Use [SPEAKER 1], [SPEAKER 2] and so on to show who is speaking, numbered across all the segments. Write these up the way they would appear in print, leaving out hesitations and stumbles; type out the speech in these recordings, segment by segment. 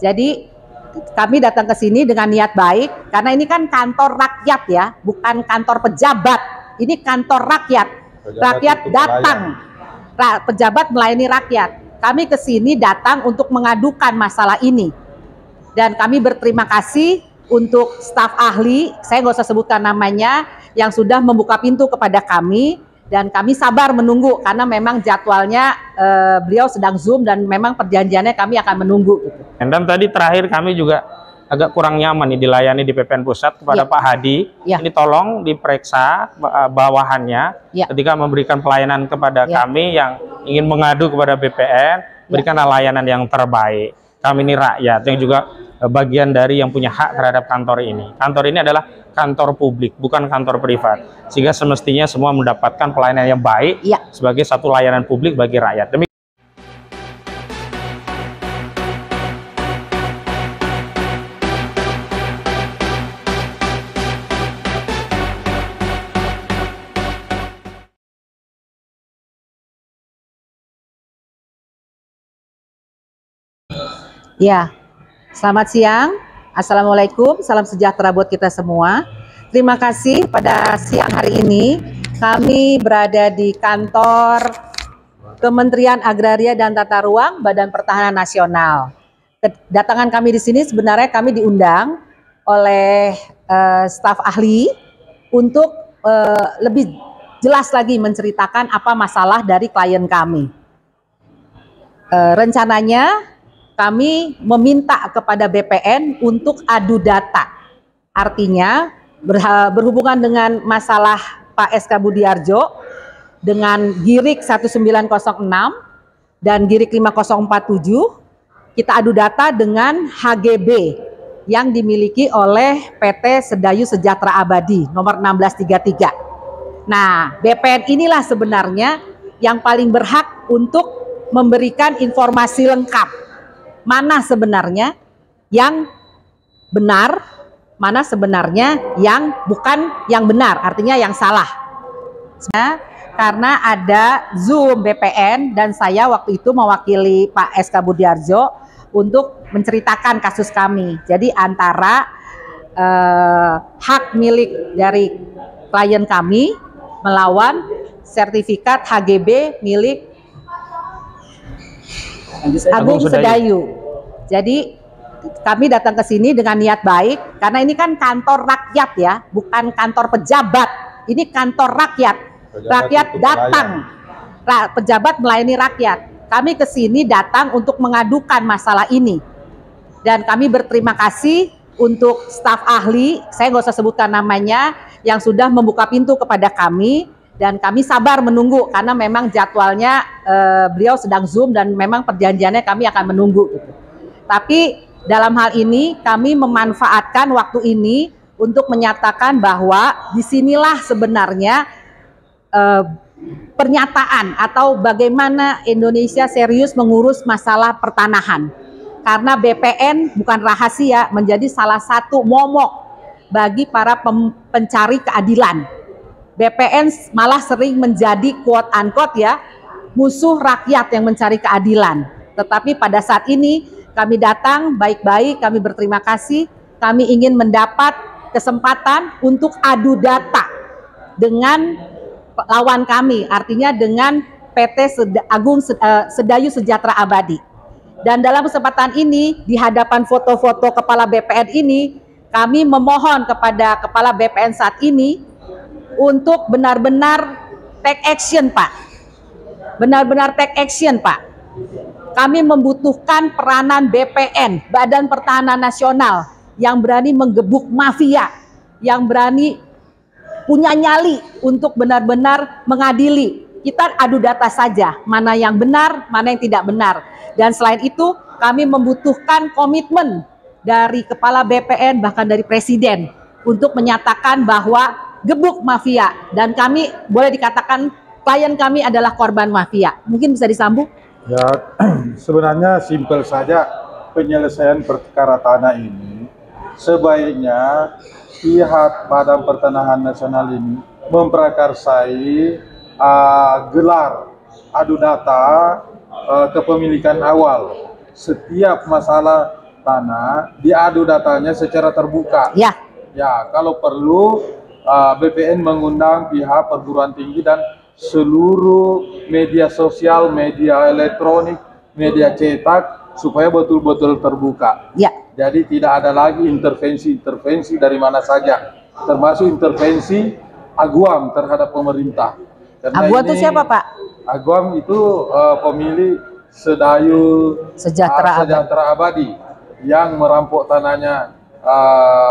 [SPEAKER 1] Jadi kami datang ke sini dengan niat baik, karena ini kan kantor rakyat ya, bukan kantor pejabat. Ini kantor rakyat. Rakyat datang, pejabat melayani rakyat. Kami ke sini datang untuk mengadukan masalah ini. Dan kami berterima kasih untuk staf ahli, saya nggak usah sebutkan namanya, yang sudah membuka pintu kepada kami. Dan kami sabar menunggu, karena memang jadwalnya beliau sedang Zoom dan memang perjanjiannya kami akan menunggu.
[SPEAKER 2] Dan tadi terakhir kami juga agak kurang nyaman nih dilayani di PPN Pusat kepada Pak Hadi. Ini tolong diperiksa bawahannya ketika memberikan pelayanan kepada kami yang ingin mengadu kepada BPN, berikanlah layanan yang terbaik. Kami ini rakyat yang juga bagian dari yang punya hak terhadap kantor ini. Kantor ini adalah kantor publik, bukan kantor privat. Sehingga semestinya semua mendapatkan pelayanan yang baik sebagai satu layanan publik bagi rakyat.
[SPEAKER 1] Ya, selamat siang. Assalamualaikum, salam sejahtera buat kita semua. Terima kasih pada siang hari ini kami berada di kantor Kementerian Agraria dan Tata Ruang Badan Pertahanan Nasional. Kedatangan kami di sini sebenarnya kami diundang oleh staf ahli untuk lebih jelas lagi menceritakan apa masalah dari klien kami. Rencananya kami meminta kepada BPN untuk adu data. Artinya berhubungan dengan masalah Pak SK Budiarjo dengan GIRIK 1906 dan GIRIK 5047, kita adu data dengan HGB yang dimiliki oleh PT Sedayu Sejahtera Abadi nomor 1633. Nah, BPN inilah sebenarnya yang paling berhak untuk memberikan informasi lengkap. Mana sebenarnya yang benar, mana sebenarnya yang bukan yang benar, artinya yang salah. Karena ada Zoom BPN dan saya waktu itu mewakili Pak SK Budiarjo untuk menceritakan kasus kami. Jadi antara hak milik dari klien kami melawan sertifikat HGB milik Agung Sedayu. Jadi kami datang ke sini dengan niat baik, karena ini kan kantor rakyat ya, bukan kantor pejabat. Ini kantor rakyat. Rakyat datang, pejabat melayani rakyat. Kami ke sini datang untuk mengadukan masalah ini. Dan kami berterima kasih untuk staf ahli, saya nggak usah sebutkan namanya, yang sudah membuka pintu kepada kami. Dan kami sabar menunggu, karena memang jadwalnya beliau sedang Zoom dan memang perjanjiannya kami akan menunggu. Tapi dalam hal ini kami memanfaatkan waktu ini untuk menyatakan bahwa disinilah sebenarnya pernyataan atau bagaimana Indonesia serius mengurus masalah pertanahan. Karena BPN bukan rahasia, menjadi salah satu momok bagi para pencari keadilan. BPN malah sering menjadi quote unquote ya musuh rakyat yang mencari keadilan. Tetapi pada saat ini kami datang baik-baik, kami berterima kasih, kami ingin mendapat kesempatan untuk adu data dengan lawan kami, artinya dengan PT Agung Sedayu Sejahtera Abadi. Dan dalam kesempatan ini di hadapan foto-foto kepala BPN ini, kami memohon kepada kepala BPN saat ini untuk benar-benar take action, Pak. Benar-benar take action, Pak. Kami membutuhkan peranan BPN, Badan Pertahanan Nasional, yang berani menggebuk mafia, yang berani punya nyali untuk benar-benar mengadili. Kita adu data saja, mana yang benar, mana yang tidak benar. Dan selain itu, kami membutuhkan komitmen dari Kepala BPN, bahkan dari Presiden, untuk menyatakan bahwa gebuk mafia, dan kami boleh dikatakan klien kami adalah korban mafia. Mungkin bisa disambung?
[SPEAKER 3] Ya, sebenarnya simpel saja penyelesaian perkara tanah ini. Sebaiknya pihak Badan Pertanahan Nasional ini memprakarsai gelar adu data kepemilikan awal. Setiap masalah tanah diadu datanya secara terbuka.
[SPEAKER 1] Ya.
[SPEAKER 3] Ya, kalau perlu BPN mengundang pihak perguruan tinggi dan seluruh media sosial, media elektronik, media cetak supaya betul-betul terbuka.
[SPEAKER 1] Ya.
[SPEAKER 3] Jadi tidak ada lagi intervensi dari mana saja, termasuk intervensi Aguam terhadap pemerintah. Karena
[SPEAKER 1] Aguam itu siapa, Pak?
[SPEAKER 3] Aguam itu pemilik Sedayu Sejahtera Abadi yang merampok tanahnya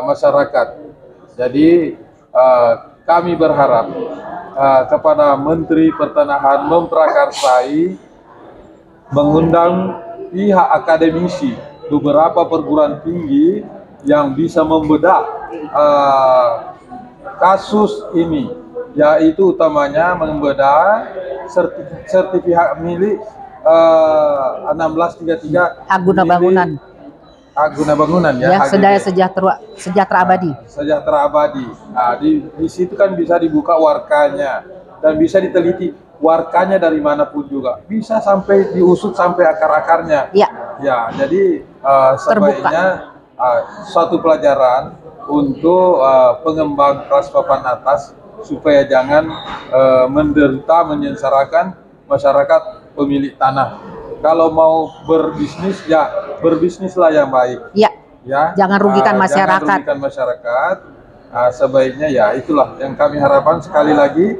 [SPEAKER 3] masyarakat. Jadi kami berharap kepada Menteri Pertanahan memprakarsai, mengundang pihak akademisi beberapa perguruan tinggi yang bisa membedah kasus ini, yaitu utamanya membedah sertifikat milik 1633
[SPEAKER 1] Aguna Bangunan.
[SPEAKER 3] Aguna Bangunan ya,
[SPEAKER 1] Sedaya Sejahtera Abadi.
[SPEAKER 3] Sejahtera Abadi. Nah, di situ kan bisa dibuka warkanya dan bisa diteliti warkanya dari manapun juga, bisa sampai diusut sampai akar-akarnya.
[SPEAKER 1] Ya.
[SPEAKER 3] Ya, jadi sebaiknya suatu pelajaran untuk pengembang kelas papan atas supaya jangan menderita menyengsarakan masyarakat pemilik tanah. Kalau mau berbisnis, ya berbisnislah yang baik.
[SPEAKER 1] Ya.
[SPEAKER 3] Ya.
[SPEAKER 1] Jangan rugikan masyarakat.
[SPEAKER 3] Jangan rugikan masyarakat. Sebaiknya ya itulah yang kami harapkan. Sekali lagi,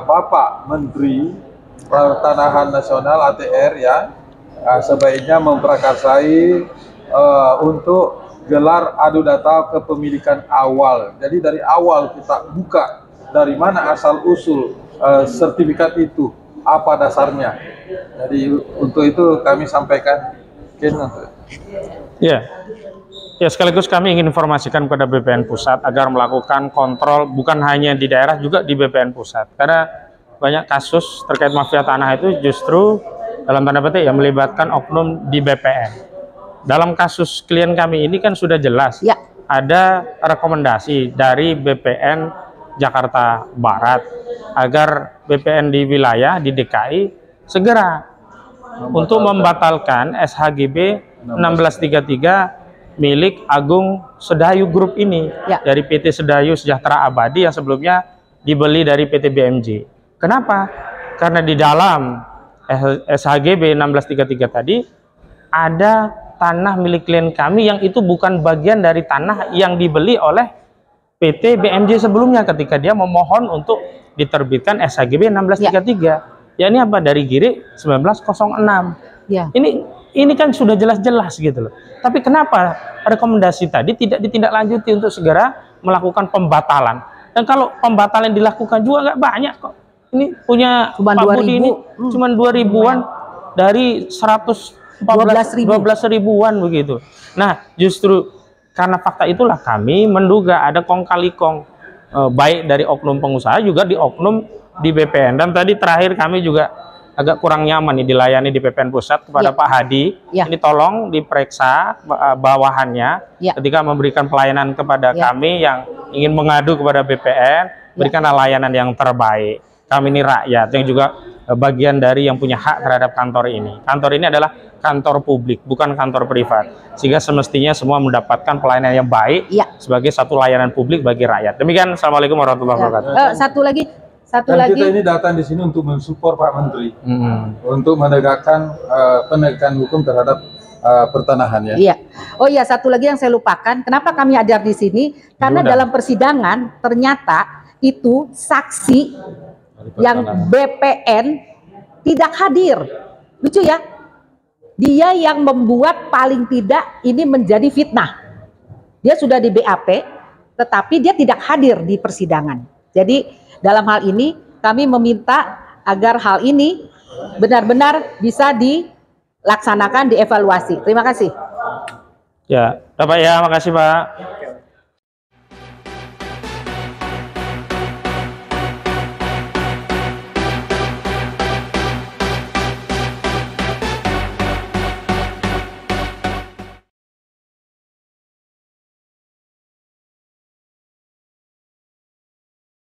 [SPEAKER 3] Bapak Menteri Pertanahan Nasional ATR ya, sebaiknya memprakarsai untuk gelar adu data kepemilikan awal. Jadi dari awal kita buka dari mana asal usul sertifikat itu, apa dasarnya. Jadi untuk itu kami sampaikan.
[SPEAKER 2] Ya, sekaligus kami ingin informasikan kepada BPN Pusat agar melakukan kontrol bukan hanya di daerah, juga di BPN Pusat. Karena banyak kasus terkait mafia tanah itu justru dalam tanda petik ya melibatkan oknum di BPN. Dalam kasus klien kami ini kan sudah jelas ya, ada rekomendasi dari BPN Jakarta Barat agar BPN di wilayah di DKI segera untuk membatalkan SHGB 1633 milik Agung Sedayu Group ini ya, dari PT Sedayu Sejahtera Abadi yang sebelumnya dibeli dari PT BMJ. Kenapa? Karena di dalam SHGB 1633 tadi ada tanah milik klien kami yang itu bukan bagian dari tanah yang dibeli oleh PT BMJ sebelumnya ketika dia memohon untuk diterbitkan SHGB 1633. Ya ini apa? Dari Giri 1906. Ya. Ini kan sudah jelas-jelas gitu loh. Tapi kenapa rekomendasi tadi tidak ditindaklanjuti untuk segera melakukan pembatalan? Dan kalau pembatalan dilakukan juga nggak banyak kok. Ini punya Pak Budi ini cuma 2.000-an dari 12 ribuan begitu. Nah, justru karena fakta itulah kami menduga ada kong kali kong baik dari oknum pengusaha juga di oknum di BPN. Dan tadi terakhir kami juga agak kurang nyaman nih dilayani di BPN Pusat kepada Pak Hadi. Ini tolong diperiksa bawahannya ketika memberikan pelayanan kepada kami yang ingin mengadu kepada BPN, berikanlah layanan yang terbaik. Kami ini rakyat yang juga bagian dari yang punya hak terhadap kantor ini. Kantor ini adalah kantor publik, bukan kantor privat. Sehingga semestinya semua mendapatkan pelayanan yang baik sebagai satu layanan publik bagi rakyat. Demikian, Assalamualaikum warahmatullahi wabarakatuh.
[SPEAKER 1] Satu lagi.
[SPEAKER 3] Kita ini datang di sini untuk mensupport Pak Menteri, untuk menegakkan penegakan hukum terhadap pertanahan ya. Iya.
[SPEAKER 1] Oh iya, satu lagi yang saya lupakan. Kenapa kami hadir di sini? Karena dalam persidangan ternyata itu saksi yang BPN tidak hadir. Lucu ya? Dia yang membuat paling tidak ini menjadi fitnah. Dia sudah di BAP, tetapi dia tidak hadir di persidangan. Jadi dalam hal ini kami meminta agar hal ini benar-benar bisa dilaksanakan, dievaluasi. Terima kasih.
[SPEAKER 2] Ya, Bapak ya, makasih Pak.